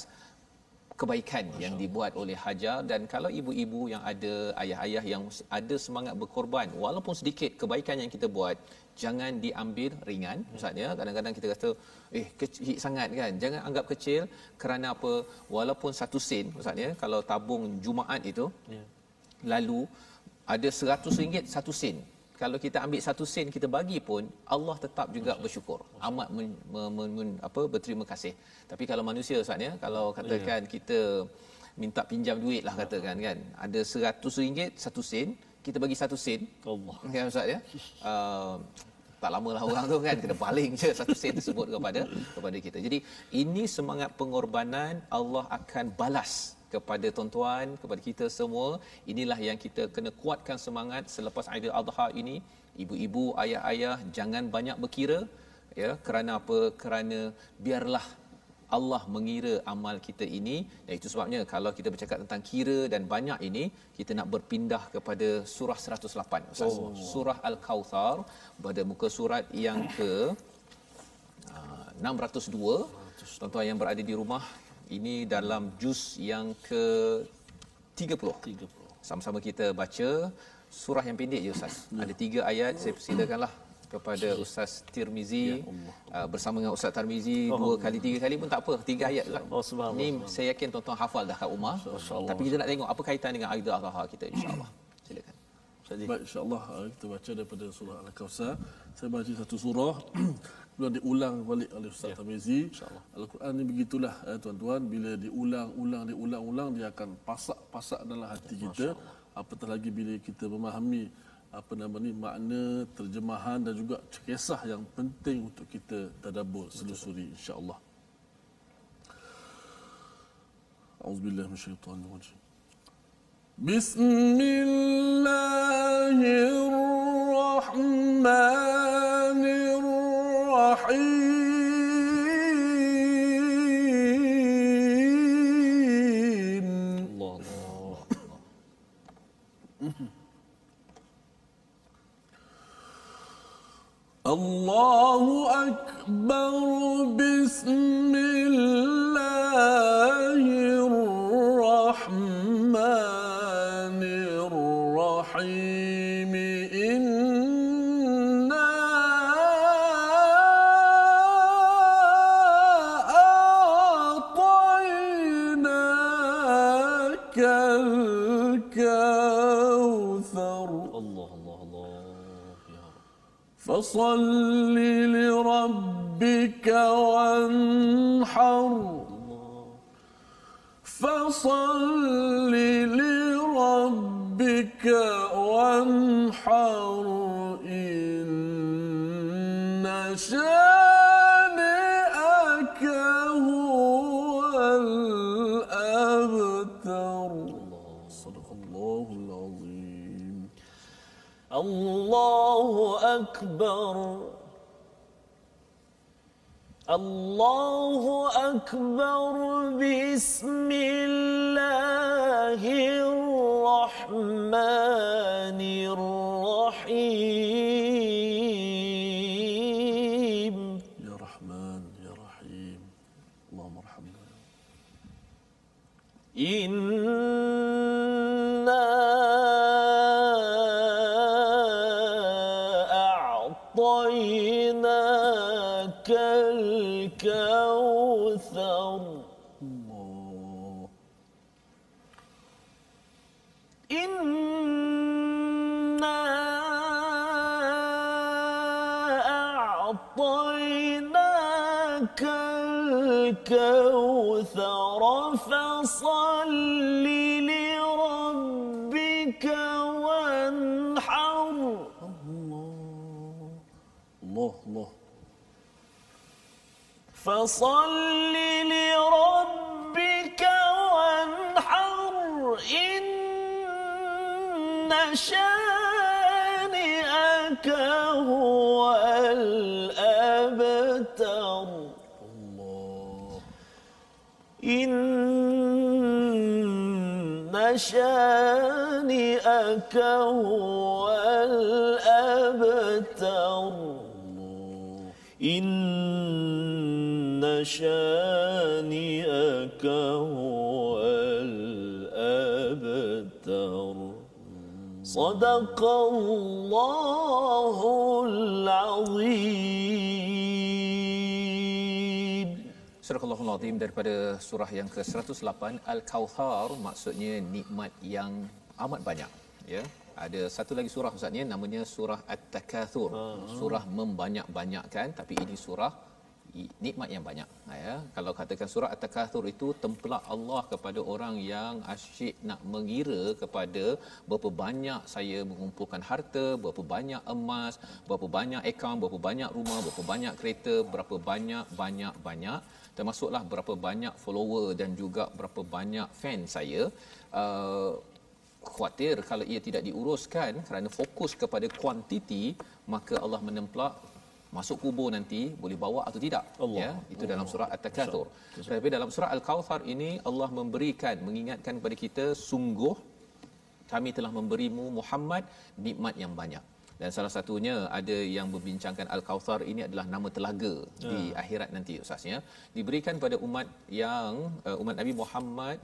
kebaikan yang dibuat oleh Hajar. Dan kalau ibu-ibu yang ada, ayah-ayah yang ada semangat berkorban, walaupun sedikit kebaikan yang kita buat, jangan diambil ringan. Maksudnya kadang-kadang kita kata kecil sangat kan, jangan anggap kecil. Kerana apa? Walaupun 1 sen, maksudnya kalau tabung Jumaat itu, lalu ada RM100 1 sen, kalau kita ambil 1 sen kita bagi pun, Allah tetap juga bersyukur, amat berterima kasih. Tapi kalau manusia ustaz ya, kalau katakan kita minta pinjam duit lah katakan kan, ada RM100 1 sen, kita bagi 1 sen, Allah kan ustaz ya, tak lamalah orang tu kan kena baling je 1 sen tersebut kepada kita. Jadi ini semangat pengorbanan Allah akan balas kepada tuan-tuan, kepada kita semua. Inilah yang kita kena kuatkan semangat selepas Aidil Adha ini. Ibu-ibu, ayah-ayah, jangan banyak berkira, ya. Kerana apa? Kerana biarlah Allah mengira amal kita ini. Dan itu sebabnya kalau kita bercakap tentang kira dan banyak ini, kita nak berpindah kepada surah 108. Surah Al-Kautsar, pada muka surat yang ke 602. Tuan-tuan yang berada di rumah, ini dalam juz yang ke 30. Sama-sama kita baca surah yang pendek je Ustaz. Ada 3 ayat. Saya persilakanlah kepada Ustaz Tirmizi, bersama dengan Ustaz Tirmizi 2 kali 3 kali pun tak apa, 3 ayat lah. Ini saya yakin tuan-tuan hafal dah kat rumah. Tapi kita nak tengok apa kaitan dengan Aidil Adha kita, insya-Allah. Silakan. Baik, insya-Allah kita baca daripada surah Al-Kautsar. Saya baca satu surah kemudian diulang balik oleh Ustaz Tirmizi. Al-Quran ni begitulah tuan-tuan, bila diulang-ulang dia akan pasak dalam hati kita. Apatah lagi bila kita memahami makna, terjemahan dan juga kisah yang penting untuk kita tadabbur, selusuri, insya-Allah. Auzubillahi minasyaitanir rajim. Bismillahirrahmanirrahim. Allahu Akbar, Bismillahirrahmanirrahim. Inna a'tainakal kautsar. Allah Allah Allah. Ya Rabb. فصل لربك وانحر فصل لربك وانحر إن شانئك هو الأبتر. صدق الله العظيم. الله أكبر. الله أكبر. بسم الله الرحمن الرحيم. يا رحمن يا رحيم اللهم ارحمنا. إنا أعطيناك الكوثر. الله. إنا أعطيناك الكوثر فصل لربك وانحر. الله الله. فصل لربك وانحر إن شانئك هو الأبتر. الله. إن شانئك هو الأبتر. إن شانئك هو الأبتر. صدق الله العظيم. Surah Al-Azim daripada surah yang ke-108 Al-Kautsar, maksudnya nikmat yang amat banyak, ya. Ada satu lagi surah ustaz ni namanya surah At-Takatsur. Surah membanyak-banyakkan, tapi ini surah nikmat yang banyak, ya. Kalau katakan surah At-Takatsur itu tempelak Allah kepada orang yang asyik nak mengira kepada berapa banyak saya mengumpulkan harta, berapa banyak emas, berapa banyak akaun, berapa banyak rumah, berapa banyak kereta, berapa banyak, termasuklah berapa banyak follower dan juga berapa banyak fan saya. Khawatir kalau ia tidak diuruskan kerana fokus kepada kuantiti, maka Allah menempelak masuk kubur nanti boleh bawa atau tidak, Allah. Ya, itu dalam surah At-Takatsur. Tapi dalam surah Al-Kautsar ini Allah mengingatkan kepada kita, sungguh kami telah memberimu Muhammad nikmat yang banyak. Dan salah satunya ada yang membincangkan Al-Kautsar ini adalah nama telaga di akhirat nanti ustaznya, diberikan pada umat yang umat Nabi Muhammad,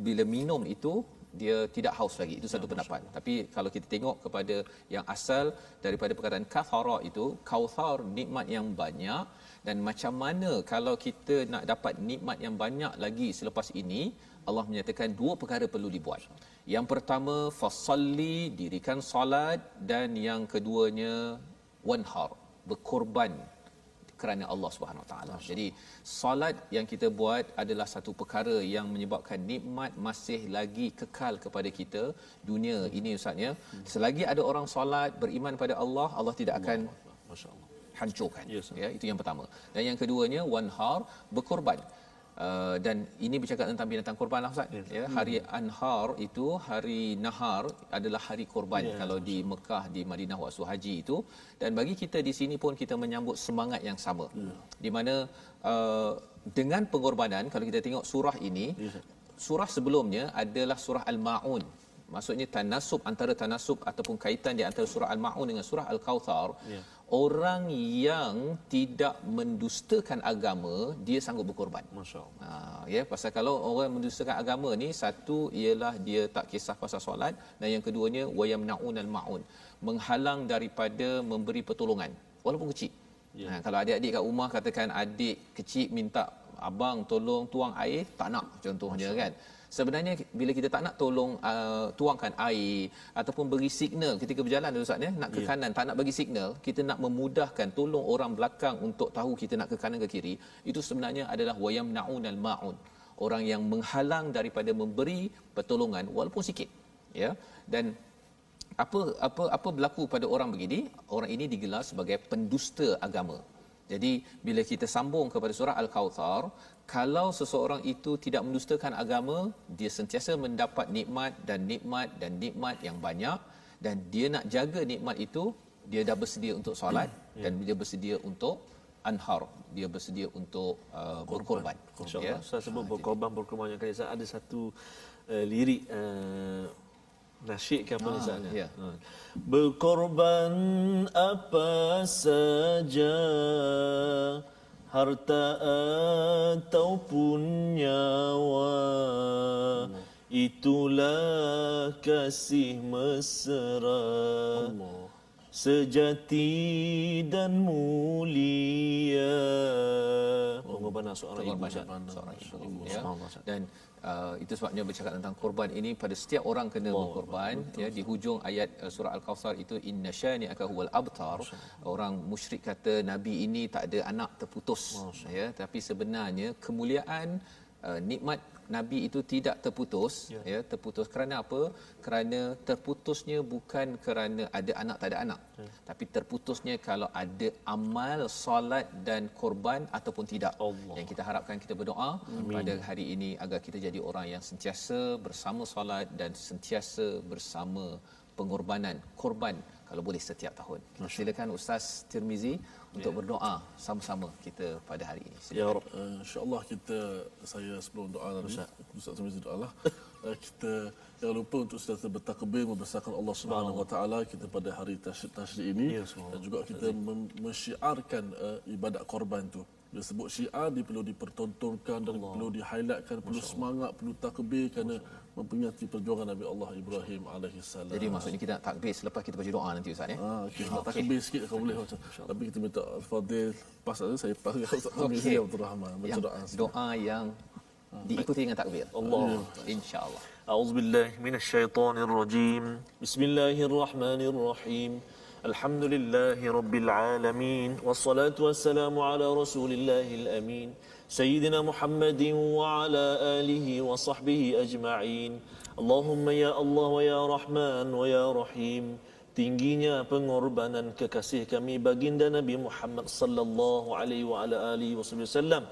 bila minum itu dia tidak haus lagi. Itu satu pendapat. Tapi kalau kita tengok kepada yang asal daripada perkataan kathara itu, kautsar, nikmat yang banyak. Dan macam mana kalau kita nak dapat nikmat yang banyak lagi selepas ini, Allah menyatakan dua perkara perlu dibuat. Yang pertama, fasalli, dirikan salat, dan yang keduanya wanhar, berkorban kerana Allah Subhanahu Wa Taala. Jadi solat yang kita buat adalah satu perkara yang menyebabkan nikmat masih lagi kekal kepada kita dunia ini ustaz, ya. Selagi ada orang solat, beriman pada Allah, Allah tidak akan hancurkan. Ya, itu yang pertama. Dan yang keduanya wanhar, berkorban. Dan ini bercakap tentang binatang korban lah ustaz, ya. Hari Anhar itu, hari Nahar adalah hari korban, kalau di Mekah, di Madinah waktu haji itu. Dan bagi kita di sini pun kita menyambut semangat yang sama, di mana dengan pengorbanan, kalau kita tengok surah ini, surah sebelumnya adalah surah Al-Ma'un. Maksudnya tanasub, antara tanasub ataupun kaitan di antara surah Al-Ma'un dengan surah Al-Kautsar. orang yang tidak mendustakan agama dia sanggup berkorban. Masya-Allah. Ya, pasal kalau orang mendustakan agama ni, satu ialah dia tak kisah pasal solat, dan yang keduanya wayamnaunal maun, menghalang daripada memberi pertolongan walaupun kecil. Kalau adik-adik kat rumah katakan adik kecil minta abang tolong tuang air, tak nak contohnya kan. Sebenarnya bila kita tak nak tolong tuangkan air ataupun beri signal ketika berjalan Ustaz ya, nak ke kanan tak nak bagi signal, kita nak memudahkan tolong orang belakang untuk tahu kita nak ke kanan ke kiri, itu sebenarnya adalah wayamnaunal maun, orang yang menghalang daripada memberi pertolongan walaupun sikit, ya. Dan apa berlaku pada orang begini? Orang ini digelar sebagai pendusta agama. Jadi bila kita sambung kepada surah Al-Kautsar, kalau seseorang itu tidak mendustakan agama, dia sentiasa mendapat nikmat dan nikmat dan nikmat yang banyak, dan dia nak jaga nikmat itu, dia dah bersedia untuk solat dan dia bersedia untuk anhar, dia bersedia untuk berkorban. Insya-Allah. Saya sebut berkorban yang kali ada satu lirik nasyid ke apa misalnya. Berkorban apa saja, harta ataupun nyawa, itulah kasih mesra, sejati dan mulia. Pengorbanan seorang ibu, ya. Dan itu sebabnya bercakap tentang korban ini, pada setiap orang kena berkorban, ya. Di hujung ayat surah Al-Kautsar itu, inna syani'aka huwal abtar. Orang musyrik kata nabi ini tak ada anak, terputus, ya. Tapi sebenarnya kemuliaan nikmat nabi itu tidak terputus, ya. Terputus kerana apa? Kerana terputusnya bukan kerana ada anak tak ada anak, tapi terputusnya kalau ada amal solat dan korban ataupun tidak. Yang kita harapkan, kita berdoa pada hari ini agar kita jadi orang yang sentiasa bersama solat dan sentiasa bersama pengorbanan, korban kalau boleh setiap tahun. Silakan Ustaz Tirmizi untuk berdoa sama-sama kita pada hari ini. Ya Rabb. InsyaAllah saya sebelum doa tadi, Ustaz Tirmizi doalah. Kita jangan lupa untuk sentiasa bertakbir membesarkan Allah Subhanahu Wa Taala kita pada hari tasyrik ini, dan juga kita mensyiarkan ibadat korban tu. Dia sebut syiar, dia perlu dipertontonkan dan perlu di-highlightkan, perlu semangat, perlu takbir kerana memperingati perjuangan Nabi Allah Ibrahim alaihissalam. Jadi maksudnya kita nak takbir selepas kita baca doa nanti Ustaz ya. Okey, takbir sikit kalau boleh macam. Tapi kita minta Al-Fadil pas saja, saya pas Ustaz Tirmizi Abdul Rahman baca doa. Doa yang diikuti dengan takbir. Allah, insya-Allah. A'udzubillahi minasyaitonirrajim. Bismillahirrahmanirrahim. Alhamdulillahi rabbil alamin, wassalatu wassalamu ala rasulillahil amin, sayyidina Muhammadin wa ala alihi wa sahbihi ajma'in. Allahumma ya Allah wa ya Rahman wa ya Rahim. Tingginya pengorbanan kekasih kami baginda Nabi Muhammad sallallahu alaihi wa ala alihi wasallam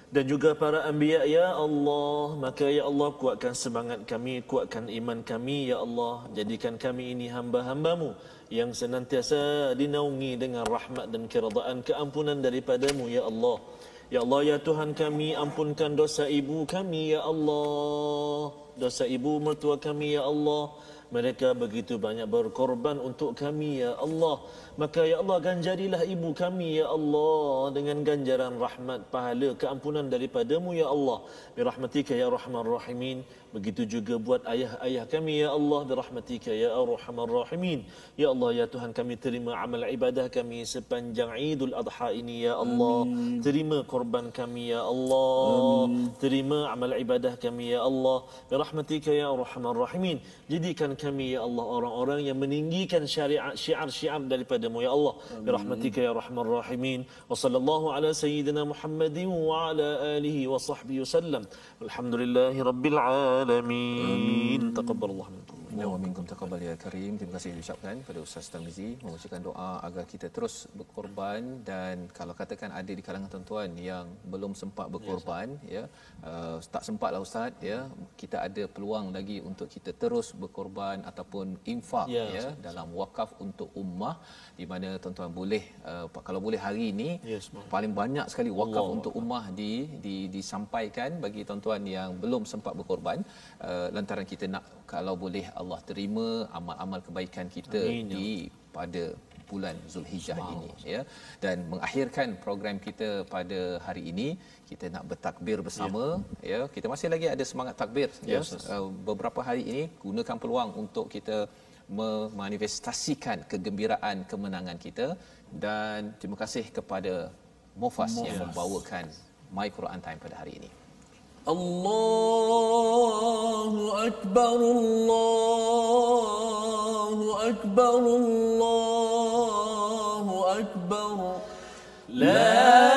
dan juga para anbiya, ya Allah. Maka ya Allah, kuatkan semangat kami, kuatkan iman kami, ya Allah. Jadikan kami ini hamba-hambamu yang senantiasa dinaungi dengan rahmat dan keredaan, keampunan daripada-Mu, ya Allah. Ya Allah, ya Tuhan kami, ampunkan dosa ibu kami, ya Allah. Dosa ibu mertua kami, ya Allah. Mereka begitu banyak berkorban untuk kami, ya Allah. Maka ya Allah, ganjarilah ibu kami, ya Allah, dengan ganjaran rahmat, pahala, keampunan daripada-Mu, ya Allah. Birahmatika ya Rahman Rahimin. Begitu juga buat ayah-ayah kami, ya Allah. Birahmatika ya Arhamar Rahimin. Ya Allah, ya Tuhan kami, terima amal ibadah kami sepanjang Idul Adha ini, ya Allah. Amin. Terima korban kami, ya Allah. Amin. Terima amal ibadah kami, ya Allah. Birahmatika ya Arhamar Rahimin. Jadikan kami, ya Allah, orang-orang yang meninggikan syiar-syiar daripada-Mu, ya Allah. Birahmatika ya Rahman Rahimin. Wa sallallahu ala sayyidina Muhammadin wa ala alihi wa sahbihi wasallam. Alhamdulillahi rabbil alamin. Taqabbalallahu minkum. Wa minkum taqabbal ya karim. Terima kasih diucapkan pada Ustaz Tirmizi membacakan doa agar kita terus berkorban. Dan kalau katakan ada di kalangan tuan-tuan yang belum sempat berkorban, ya, tak sempatlah Ustaz, ya, kita ada peluang lagi untuk kita terus berkorban ataupun infak, ya, dalam wakaf untuk ummah, di mana tuan-tuan boleh kalau boleh hari ini paling banyak sekali wakaf untuk ummah disampaikan bagi tuan-tuan yang belum sempat berkorban, lantaran kita nak kalau boleh Allah terima amal-amal kebaikan kita pada bulan Zulhijjah ini ya. Dan mengakhirkan program kita pada hari ini, kita nak bertakbir bersama ya. Kita masih lagi ada semangat takbir ya. Beberapa hari ini gunakan peluang untuk kita memanifestasikan kegembiraan kemenangan kita, dan terima kasih kepada Mufas yang membawakan My Quran Time pada hari ini. Allahu Akbar, Allahu Akbar, Allahu Akbar. La